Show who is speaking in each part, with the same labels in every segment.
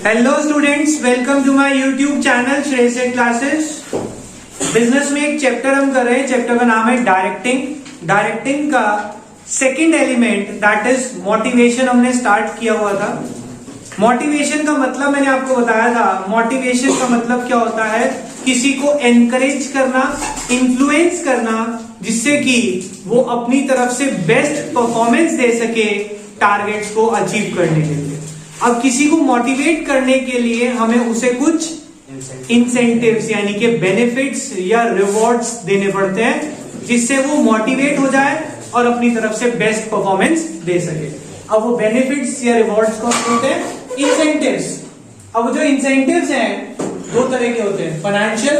Speaker 1: Hello students, welcome to my YouTube channel Shreyas classes. Business में एक chapter हम कर रहे हैं। चैप्टर का नाम है डायरेक्टिंग। डायरेक्टिंग का second element that is motivation हमने स्टार्ट किया हुआ था। मोटिवेशन का मतलब मैंने आपको बताया था। मोटिवेशन का मतलब क्या होता है? किसी को एनकरेज करना, इन्फ्लुएंस करना, जिससे कि वो अपनी तरफ से बेस्ट परफॉर्मेंस दे सके टारगेट्स को अचीव करने के लिए। अब किसी को मोटिवेट करने के लिए हमें उसे कुछ इंसेंटिव्स यानी कि बेनिफिट्स या रिवॉर्ड्स देने पड़ते हैं, जिससे वो मोटिवेट हो जाए और अपनी तरफ से बेस्ट परफॉर्मेंस दे सके। अब वो बेनिफिट्स या रिवॉर्ड्स कौन होते हैं? इंसेंटिव्स। अब जो इंसेंटिव्स हैं दो तरह के होते हैं, फाइनेंशियल।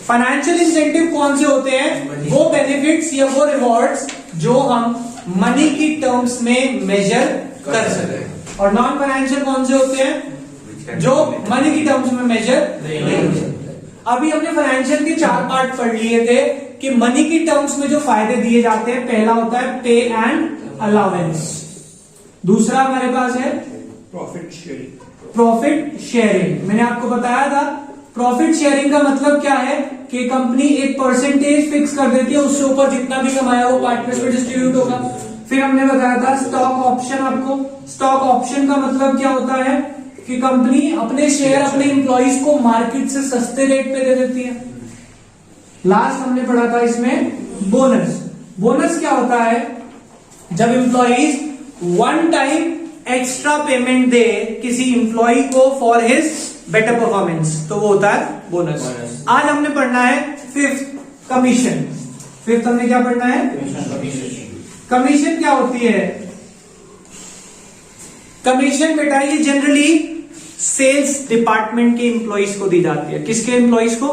Speaker 1: फाइनेंशियल इंसेंटिव कौन से होते हैं? वो बेनिफिट्स या वो रिवॉर्ड्स जो हम मनी की टर्म्स में मेजर कर सके। और नॉन फाइनेंशियल कौन से होते हैं? जो मनी की टर्म्स में मेजर नहीं होते। अभी हमने फाइनेंशियल के 4 पार्ट पढ़ लिए थे कि मनी की टर्म्स में जो फायदे दिए जाते हैं, पहला होता है पे एंड अलाउंस। दूसरा हमारे पास है प्रॉफिट शेयरिंग। प्रॉफिट शेयरिंग मैंने आपको बताया था। प्रॉफिट शेयरिंग का मतलब क्या है कि कंपनी एक परसेंटेज फिक्स कर देती है, उससे ऊपर जितना भी कमाया वो पार्टनर्स में डिस्ट्रीब्यूट होगा। फिर हमने बताया था स्टॉक ऑप्शन। आपको स्टॉक ऑप्शन का मतलब क्या होता है कि कंपनी अपने शेयर अपने एम्प्लॉइज को मार्केट से सस्ते रेट पे दे देती है। लास्ट हमने पढ़ा था इसमें बोनस। बोनस क्या होता है? जब employees one time extra payment दे किसी एम्प्लॉय को फॉर हिज बेटर परफॉर्मेंस, तो वो होता है बोनस। आज हमने पढ़ना है फिफ्थ, कमीशन। फिफ्थ हमने क्या पढ़ना है? कमीशन क्या होती है? कमीशन बेटा ये जनरली सेल्स डिपार्टमेंट के एम्प्लॉइज को दी जाती है। किसके एम्प्लॉइज को?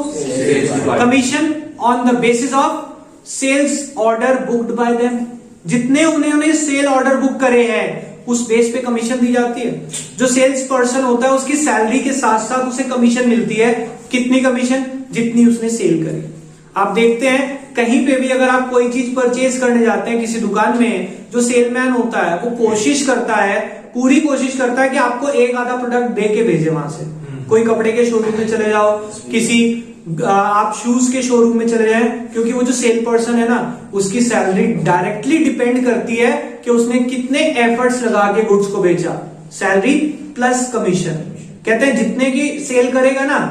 Speaker 1: Commission on the basis of sales order booked by them. जितने उन्होंने सेल ऑर्डर बुक करे हैं उस बेस पे कमीशन दी जाती है। जो सेल्स पर्सन होता है उसकी सैलरी के साथ साथ उसे कमीशन मिलती है। कितनी कमीशन? जितनी उसने सेल करी। आप देखते हैं कहीं पे भी अगर आप कोई चीज परचेज करने जाते हैं किसी दुकान में, जो सेलमैन होता है वो कोशिश करता है, पूरी कोशिश करता है कि आपको एक आधा प्रोडक्ट दे के भेजे वहां से। कोई कपड़े के शोरूम में चले जाओ, किसी आप शूज के शोरूम में चले जाएं, क्योंकि वो जो सेल पर्सन है ना, उसकी सैलरी डायरेक्टली डिपेंड करती है कि उसने कितने एफर्ट्स लगा के गुड्स को बेचा। Salary plus commission. कहते हैं जितने की सेल करेगा ना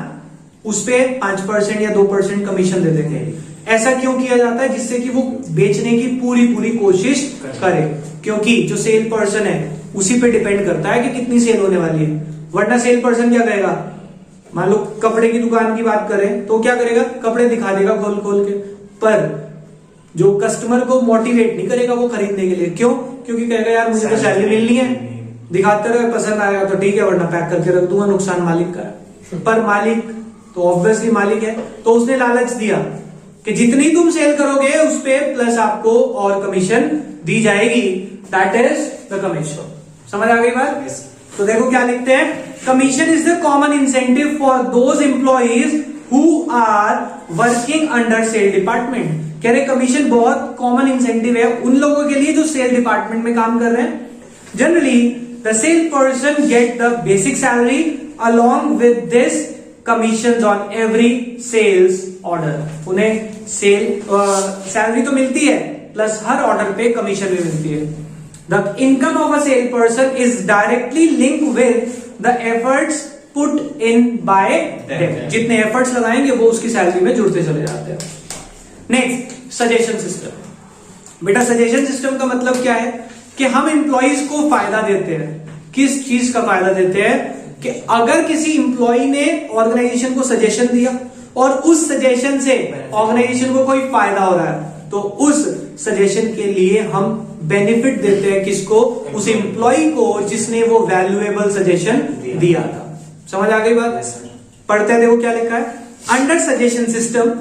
Speaker 1: उस पे 5% या 2% कमीशन दे देंगे। ऐसा क्यों किया जाता है? जिससे कि वो बेचने की पूरी कोशिश करे, क्योंकि जो सेल पर्सन है उसी पे डिपेंड करता है कि कितनी सेल होने वाली है। वरना सेल पर्सन क्या करेगा? मान लो कपड़े की दुकान की बात करें तो क्या करेगा? कपड़े दिखा देगा खोल खोल के, पर जो कस्टमर को मोटिवेट नहीं करेगा वो खरीदने के लिए। क्यों? क्योंकि कहेगा यार मुझे तो सैलरी मिलनी है, दिखाते रहे, पसंद आएगा तो ठीक है, वरना पैक करके रख दूंगा, नुकसान मालिक का है। पर मालिक तो ऑब्वियसली मालिक है, तो उसने लालच दिया कि जितनी तुम सेल करोगे उस पे प्लस आपको और कमीशन दी जाएगी। That is the commission. समझ आ गई बात? तो देखो क्या लिखते हैं, commission is the common incentive for those employees who are working under sale department. कह रहे कमीशन बहुत कॉमन इंसेंटिव है उन लोगों के लिए जो सेल डिपार्टमेंट में काम कर रहे हैं। Generally the sale person get the basic salary along with this commission on every sales order. उन्हें सैलरी तो मिलती है, प्लस हर ऑर्डर पे कमीशन भी मिलती है। The income of a sale person is directly link with the efforts put in by them. जितने एफर्ट्स लगाएंगे वो उसकी सैलरी में जुड़ते चले जाते हैं। Next, suggestion system. बेटा सजेशन सिस्टम का मतलब क्या है कि हम एम्प्लॉइज को फायदा देते हैं। किस चीज का फायदा देते हैं? कि अगर किसी एम्प्लॉय ने ऑर्गेनाइजेशन को सजेशन दिया और उस सजेशन से ऑर्गेनाइजेशन को कोई फायदा हो रहा है, तो उस सजेशन के लिए हम बेनिफिट देते हैं। किसको? उस एम्प्लॉय को जिसने वो वैल्यूएबल सजेशन दिया था। समझ आ गई बात? पढ़ते हैं, देखो क्या लिखा है। Under suggestion system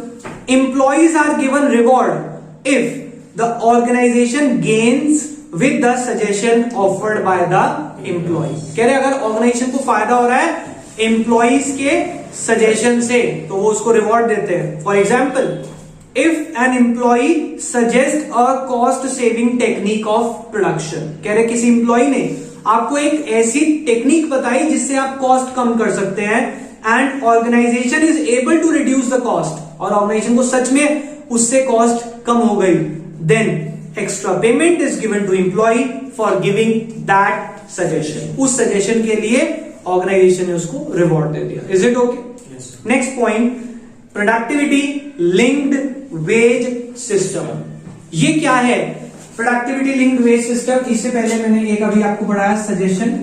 Speaker 1: employees are given reward if the organisation gains with the suggestion offered by the employee. कह रहे अगर ऑर्गेनाइजेशन को फायदा हो रहा है एम्प्लॉइज के सजेशन से, तो वो उसको रिवॉर्ड देते हैं। For example, if an employee suggest a cost saving technique of production. कह रहे किसी एम्प्लॉय ने आपको एक ऐसी टेक्निक बताई जिससे आप कॉस्ट कम कर सकते हैं, and organisation is able to reduce the cost, और ऑर्गेनाइजेशन को सच में उससे कॉस्ट कम हो गई, then extra payment is given to employee for giving that suggestion. उस सजेशन के लिए ऑर्गेनाइजेशन ने उसको रिवॉर्ड दे दिया। Is it okay? Next point, productivity linked wage system. ये क्या है प्रोडक्टिविटी लिंक्ड वेज सिस्टम? इससे पहले मैंने एक अभी आपको पढ़ाया सजेशन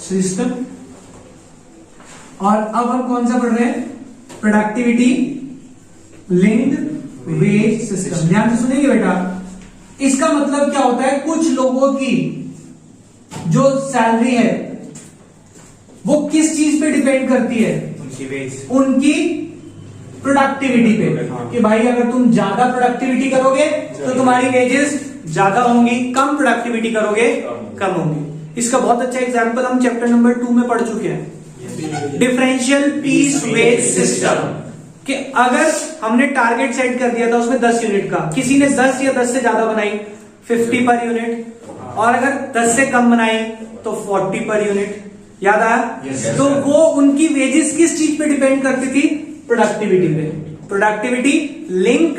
Speaker 1: सिस्टम, और अब हम कौन सा पढ़ रहे हैं? Productivity linked wage system. ध्यान से सुनेंगे बेटा। इसका मतलब क्या होता है, कुछ लोगों की जो सैलरी है वो किस चीज पे डिपेंड करती है? उनकी वेज, उनकी प्रोडक्टिविटी पे। कि भाई अगर तुम ज्यादा प्रोडक्टिविटी करोगे तो तुम्हारी वेजेस ज्यादा होंगी, कम प्रोडक्टिविटी करोगे कम होंगी। इसका बहुत अच्छा एग्जांपल हम चैप्टर नंबर 2 में पढ़ चुके हैं, डिफरेंशियल पीस वेज सिस्टम। कि अगर हमने टारगेट सेट कर दिया था उसमें 10 यूनिट का, किसी ने 10 या 10 से ज्यादा बनाई 50 पर यूनिट, और अगर 10 से कम बनाई तो 40 पर यूनिट। याद आया? तो वो उनकी वेजेस किस चीज पे डिपेंड करती थी? प्रोडक्टिविटी पे। प्रोडक्टिविटी लिंक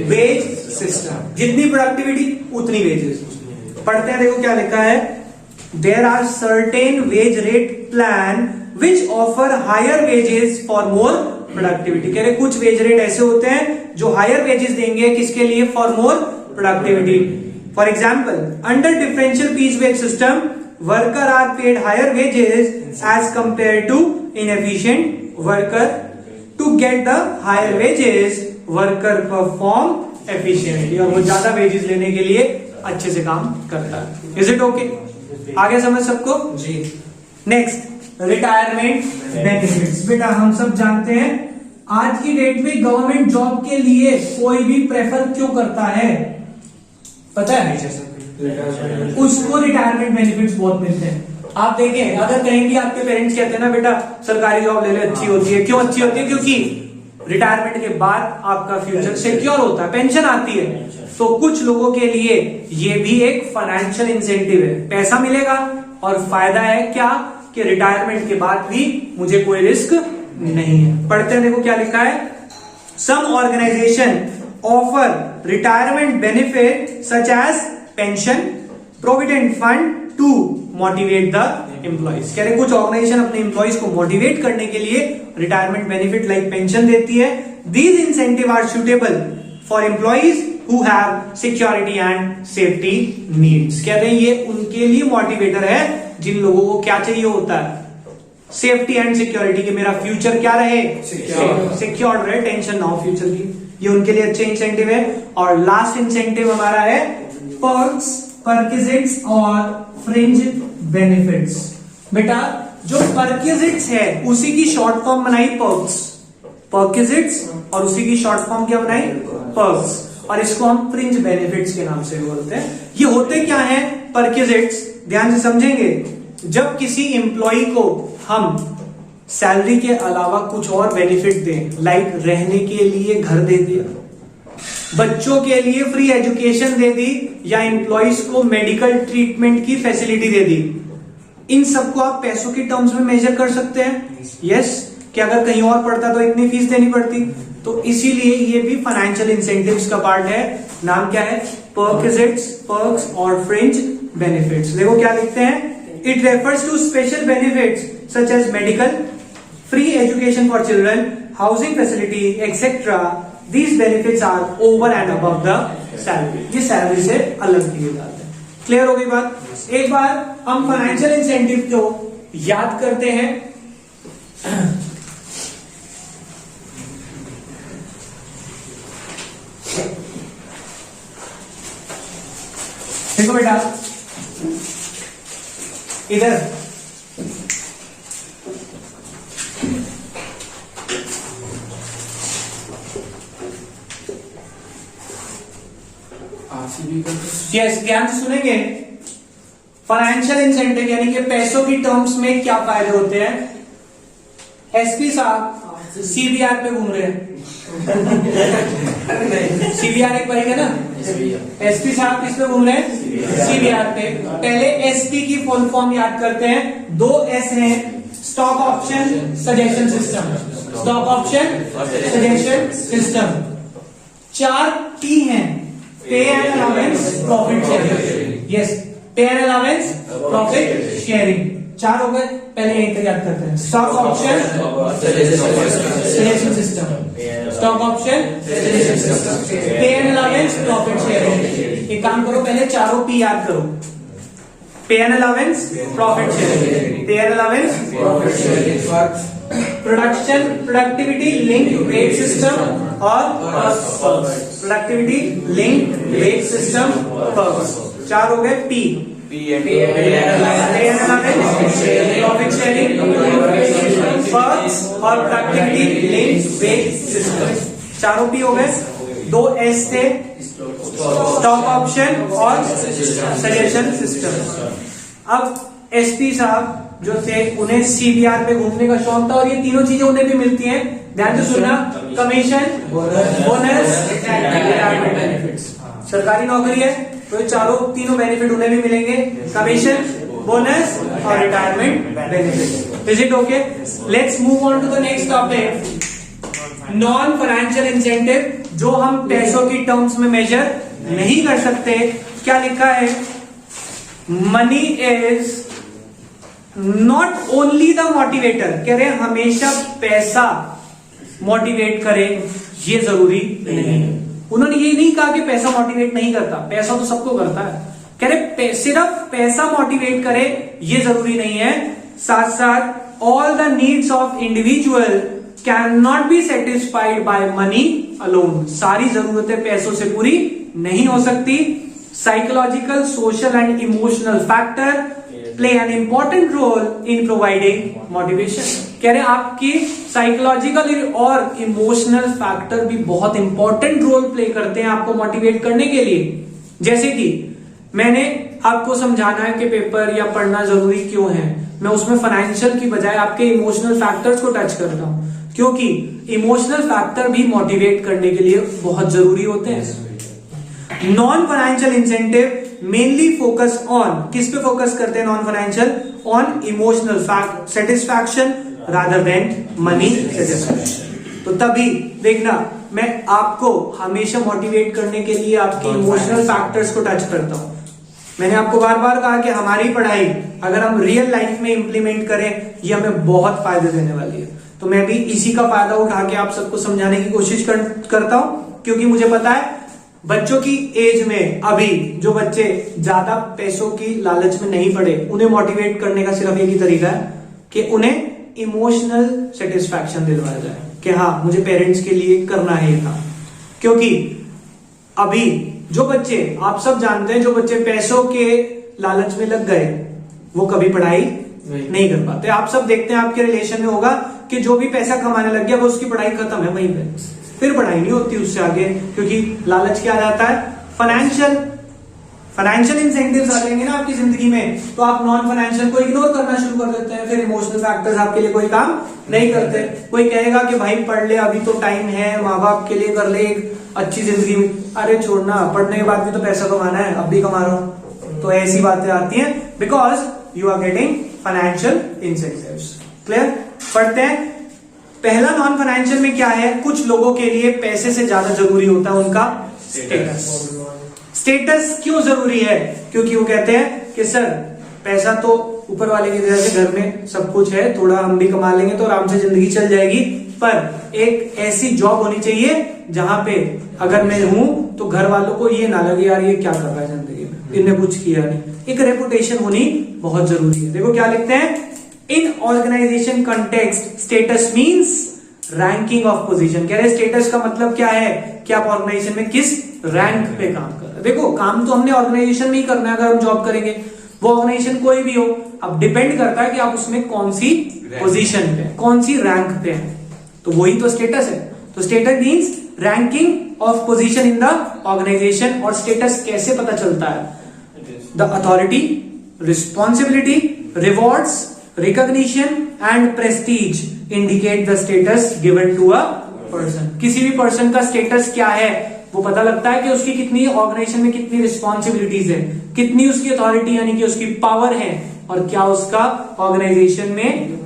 Speaker 1: वेज सिस्टम, जितनी प्रोडक्टिविटी उतनी वेजेस। पढ़ते हैं, देखो क्या लिखा है, there are certain wage rate plan which offer higher wages for more productivity. कह रहे कुछ वेज रेट ऐसे होते हैं जो हायर वेजेस देंगे, किसके लिए? For more productivity. For example, under differential piece wage system worker are paid higher wages as compare to inefficient worker. To get the higher wages worker perform efficiently, और वो ज्यादा वेजेस लेने के लिए अच्छे से काम करता है। Is it okay? आगे समझ सबको? जी। Next, retirement benefits. बेटा हम सब जानते हैं आज की डेट में गवर्नमेंट जॉब के लिए कोई भी प्रेफर क्यों करता है? पता है? उसको रिटायरमेंट बेनिफिट्स बहुत मिलते हैं। आप देखें, अगर कहीं भी आपके पेरेंट्स कहते हैं ना बेटा सरकारी जॉब ले ले, अच्छी होती है। क्यों अच्छी होती है? क्योंकि रिटायरमेंट के बाद आपका फ्यूचर सिक्योर होता है, पेंशन आती है। तो कुछ लोगों के लिए ये भी एक फाइनेंशियल इंसेंटिव है, पैसा मिलेगा और फायदा है क्या कि रिटायरमेंट के बाद भी मुझे कोई रिस्क नहीं है। पढ़ते हैं, देखो क्या लिखा है, some organization offer retirement benefit such as pension provident fund to motivate the employees. कह रहे कुछ ऑर्गेनाइजेशन अपने एम्प्लॉइज को मोटिवेट करने के लिए रिटायरमेंट बेनिफिट लाइक पेंशन देती है। These incentive are suitable for employees who have security and safety needs. कह रहे हैं ये उनके लिए मोटिवेटर है जिन लोगों को क्या चाहिए होता है? सेफ्टी एंड सिक्योरिटी, कि मेरा फ्यूचर क्या रहे? सिक्योर रहे, टेंशन ना हो फ्यूचर की। ये उनके लिए अच्छे इंसेंटिव है। और लास्ट इंसेंटिव हमारा है पर्क्स, परक्विजिट्स और फ्रिंज बेनिफिट्स। बेटा जो परक्विजिट्स है उसी की शॉर्ट फॉर्म बनाई पर्क्स, परक्विजिट्स, और उसी की शॉर्ट फॉर्म क्या बनाई? पर्क्स, और इसको हम फ्रिंज बेनिफिट्स के नाम से बोलते हैं। ये होते क्या है परक्विजिट्स? ध्यान से समझेंगे। जब किसी एम्प्लॉय को हम सैलरी के अलावा कुछ और बेनिफिट दें, लाइक रहने के लिए घर दे दिया, बच्चों के लिए फ्री एजुकेशन दे दी, या एम्प्लॉइज को मेडिकल ट्रीटमेंट की फैसिलिटी दे दी, इन सबको आप पैसों की टर्म्स में मेजर कर सकते हैं। यस, कि अगर कहीं और पड़ता तो इतनी फीस देनी पड़ती। तो इसीलिए ये भी फाइनेंशियल इंसेंटिव्स का पार्ट है। नाम क्या है? परक्विजिट्स, पर्क्स और फ्रिंज बेनिफिट्स। देखो क्या लिखते हैं, it refers to special benefits such as medical, free education for children, housing facility etcetera. These benefits are over and above the salary. ये सैलरी से अलग दिए जाते हैं। क्लियर हो गई बात? एक बार हम फाइनेंशियल इंसेंटिव को याद करते हैं। देखो बेटा इधर यस, ध्यान से सुनेंगे। फाइनेंशियल इंसेंटिव यानी कि पैसों की टर्म्स में क्या फायदे होते हैं? एसपी साहब सीबीआर पे घूम रहे हैं सीबीआर एक बारी है ना, एसपी साहब किस पे घूम रहे हैं, सीबीआर पे। पहले एसपी की फुल फॉर्म याद करते हैं, 2 एस हैं, stock option suggestion system, stock option suggestion system. 4 T हैं, pay and allowance, profit sharing. Yes, pay and allowance, profit sharing. 4 हो गए, पहले यहीं तक याद करते हैं। Stock option suggestion system, stock option pay and allowance, profit sharing. एक काम करो, पहले चारों पी याद करो, pay and allowance, profit sharing, pay and allowance, profit sharing. Production, productivity linked wage system और प्रोडक्टिविटी लिंक्ड वेज सिस्टम, चार हो गए। पी प्रॉफिट शेयरिंग और प्रोडक्टिविटी लिंक्ड वेज सिस्टम, चारों पी हो गए। 2 एस थे, स्टॉक ऑप्शन और सजेशन सिस्टम। अब एसपी साहब जो थे उन्हें सीबीआर पे घूमने का शौक था और ये तीनों चीजें उन्हें भी मिलती हैं, ध्यान से सुनना, कमीशन, बोनस, रिटायरमेंट बेनिफिट्स। सरकारी नौकरी है तो ये तीनों बेनिफिट उन्हें भी मिलेंगे, कमीशन, बोनस और retirement benefit. Is it okay? Let's move on to the next topic, non financial incentive, जो हम पैसों की टर्म्स में मेजर नहीं कर सकते। क्या लिखा है? Money is not only the motivator. कह रहे हैं हमेशा पैसा मोटिवेट करे ये जरूरी नहीं है। उन्होंने ये नहीं कहा कि पैसा मोटिवेट नहीं करता, पैसा तो सबको करता है। कह रहे सिर्फ पैसा मोटिवेट करे ये जरूरी नहीं है, साथ साथ all the needs of individual can not be satisfied by money alone. सारी जरूरतें पैसों से पूरी नहीं हो सकती। Psychological, social and emotional factor play an important role in providing motivation. कह रहे आपकी साइकोलॉजिकल और इमोशनल फैक्टर भी बहुत इंपॉर्टेंट रोल प्ले करते हैं आपको मोटिवेट करने के लिए। जैसे कि मैंने आपको समझाना है कि पेपर या पढ़ना जरूरी क्यों है, मैं उसमें फाइनेंशियल की बजाय आपके इमोशनल फैक्टर्स को टच करता हूं, क्योंकि इमोशनल फैक्टर भी मोटिवेट करने के लिए बहुत जरूरी होते हैं। Non financial incentive mainly focus on, किस पे फोकस करते हैं non financial? On emotional satisfaction rather than money satisfaction. तो तभी देखना मैं आपको हमेशा मोटिवेट करने के लिए आपके इमोशनल फैक्टर्स को टच करता हूं। मैंने आपको बार बार कहा कि हमारी पढ़ाई अगर हम रियल लाइफ में इंप्लीमेंट करें ये हमें बहुत फायदे देने वाली है। तो मैं भी इसी का फायदा उठा के आप सबको समझाने की कोशिश करता हूं, क्योंकि मुझे पता है बच्चों की एज में अभी जो बच्चे ज्यादा पैसों की लालच में नहीं पड़े, उन्हें मोटिवेट करने का सिर्फ एक ही तरीका है कि उन्हें इमोशनल सेटिस्फैक्शन दिलवाया जाए कि हाँ मुझे पेरेंट्स के लिए करना है ये काम। क्योंकि अभी जो बच्चे, आप सब जानते हैं, जो बच्चे पैसों के लालच में लग गए वो कभी पढ़ाई नहीं कर पाते। आप सब देखते हैं आपके रिलेशन में होगा कि जो भी पैसा कमाने लग गया वो उसकी पढ़ाई खत्म है वहीं पे, फिर पढ़ाई नहीं होती उससे आगे, क्योंकि लालच क्या आ जाता है? फाइनेंशियल इंसेंटिव्स आ जाएंगे ना आपकी जिंदगी में, तो आप नॉन फाइनेंशियल को इग्नोर करना शुरू कर देते हैं, फिर इमोशनल फैक्टर्स आपके लिए कोई काम नहीं करते। कोई कहेगा कि भाई पढ़ ले, अभी तो टाइम है, माँ बाप के लिए कर ले एक अच्छी जिंदगी में। अरे छोड़ना, पढ़ने के बाद भी तो पैसा कमाना है, अब भी कमा रहा हूं। तो ऐसी बातें आती हैं because you are getting financial incentives. Clear? पढ़ते हैं। पहला नॉन फाइनेंशियल में क्या है? कुछ लोगों के लिए पैसे से ज्यादा जरूरी होता है उनका स्टेटस। स्टेटस क्यों जरूरी है? क्योंकि वो कहते हैं कि सर पैसा तो ऊपर वाले की तरह से घर में सब कुछ है, थोड़ा हम भी कमा लेंगे तो आराम से जिंदगी चल जाएगी, पर एक ऐसी जॉब होनी चाहिए जहां पे अगर मैं हूं तो घर वालों को ये ना लगे यार ये क्या कर रहा है जिंदगी में, इनने कुछ किया नहीं। एक रेपुटेशन होनी बहुत जरूरी है। देखो क्या लिखते हैं, in organization context status means ranking of position. कह रहे स्टेटस का मतलब क्या है कि आप ऑर्गेनाइजेशन में किस रैंक पे काम कर रहे हैं। देखो काम तो हमने ऑर्गेनाइजेशन में ही करना है अगर हम जॉब करेंगे, वो ऑर्गेनाइजेशन कोई भी हो। अब डिपेंड करता है कि आप उसमें कौन सी पोजीशन पे, कौन सी रैंक पे है, तो वही तो स्टेटस है। तो status means ranking of position in the organisation. और स्टेटस कैसे पता चलता है? The authority, responsibility, rewards, recognition and prestige indicate the status given to a person. किसी भी पर्सन का स्टेटस क्या है वो पता लगता है कि उसकी कितनी ऑर्गेनाइजेशन में कितनी रिस्पॉन्सिबिलिटीज है, कितनी उसकी अथॉरिटी यानी कि उसकी पावर है, और क्या उसका ऑर्गेनाइजेशन में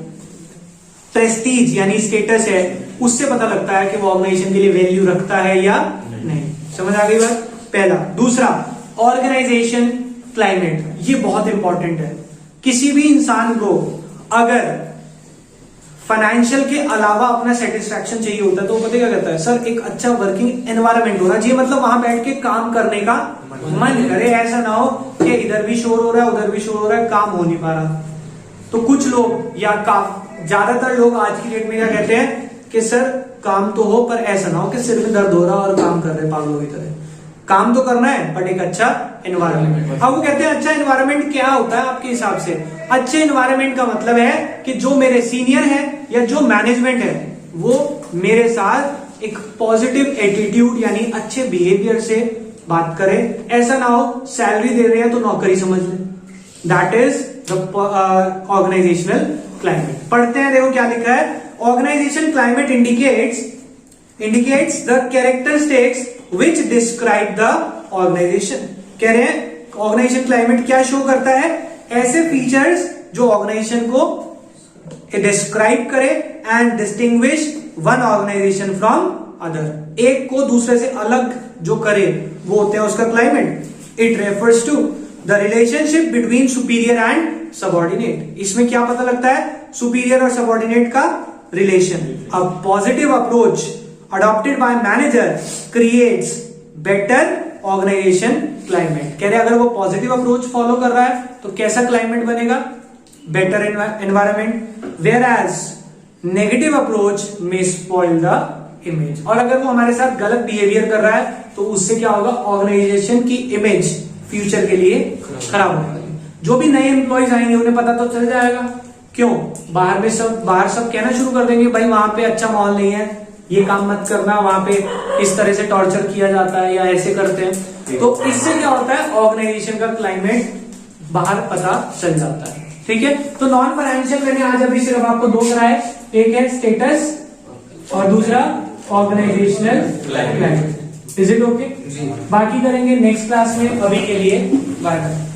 Speaker 1: प्रेस्टीज यानी स्टेटस है। उससे पता लगता है कि वो ऑर्गेनाइजेशन के लिए वैल्यू रखता है या नहीं। समझ आ गई बात? पहला। दूसरा, ऑर्गेनाइजेशन क्लाइमेट, ये बहुत इंपॉर्टेंट है। किसी भी इंसान को अगर फाइनेंशियल के अलावा अपना सेटिस्फैक्शन चाहिए होता है तो वो पता क्या कहता है, सर एक अच्छा वर्किंग एनवायरनमेंट होना चाहिए, मतलब वहां बैठ के काम करने का मन करे, ऐसा ना हो कि इधर भी शोर हो रहा है उधर भी शोर हो रहा है, काम हो नहीं पा रहा। तो कुछ लोग या ज्यादातर लोग आज की डेट में क्या कहते हैं कि सर काम तो हो पर ऐसा ना हो कि सिर में दर्द हो रहा और काम कर रहे पागलों की तरह। काम तो करना है बट एक अच्छा एनवायरनमेंट। अब वो कहते हैं अच्छा एनवायरनमेंट क्या होता है आपके हिसाब से? अच्छे एनवायरनमेंट का मतलब है कि जो मेरे सीनियर है या जो मैनेजमेंट है वो मेरे साथ एक पॉजिटिव एटीट्यूड यानी अच्छे बिहेवियर से बात करे। ऐसा ना हो सैलरी दे रहे हैं तो नौकरी समझ ले। That is the organisational climate. पढ़ते हैं, देखो क्या लिखा है। Organisation climate indicates the characteristics which describe the organisation. कह रहे हैं ऑर्गेनाइजेशन क्लाइमेट क्या शो करता है? ऐसे फीचर्स जो ऑर्गेनाइजेशन को डिस्क्राइब करे and distinguish one organisation from other. एक को दूसरे से अलग जो करे वो होते हैं उसका climate. It refers to the relationship between superior and subordinate. इसमें क्या पता लगता है? सुपीरियर और सबऑर्डिनेट का relation. A positive approach adopted by manager creates better organization climate। कह रहे अगर वो पॉजिटिव अप्रोच फॉलो कर रहा है तो कैसा क्लाइमेट बनेगा? Better environment. Whereas negative approach may spoil the image. और अगर वो हमारे साथ गलत बिहेवियर कर रहा है तो उससे क्या होगा? ऑर्गेनाइजेशन की इमेज फ्यूचर के लिए खराब होगी। जो भी नए एम्प्लॉयज आएंगे उन्हें पता तो चल जाएगा। क्यों? बाहर सब कहना शुरू कर देंगे भाई वहां पे अच्छा माहौल नहीं है, ये काम मत करना, वहां पे इस तरह से टॉर्चर किया जाता है या ऐसे करते हैं। तो इससे क्या होता है? ऑर्गेनाइजेशन का क्लाइमेट बाहर पता चल जाता है। ठीक है, तो नॉन फाइनेंशियल मैंने आज अभी सिर्फ आपको दो कराए, एक है स्टेटस और दूसरा organisational climate. Is it okay? बाकी करेंगे नेक्स्ट क्लास में। अभी के लिए बाय बाय।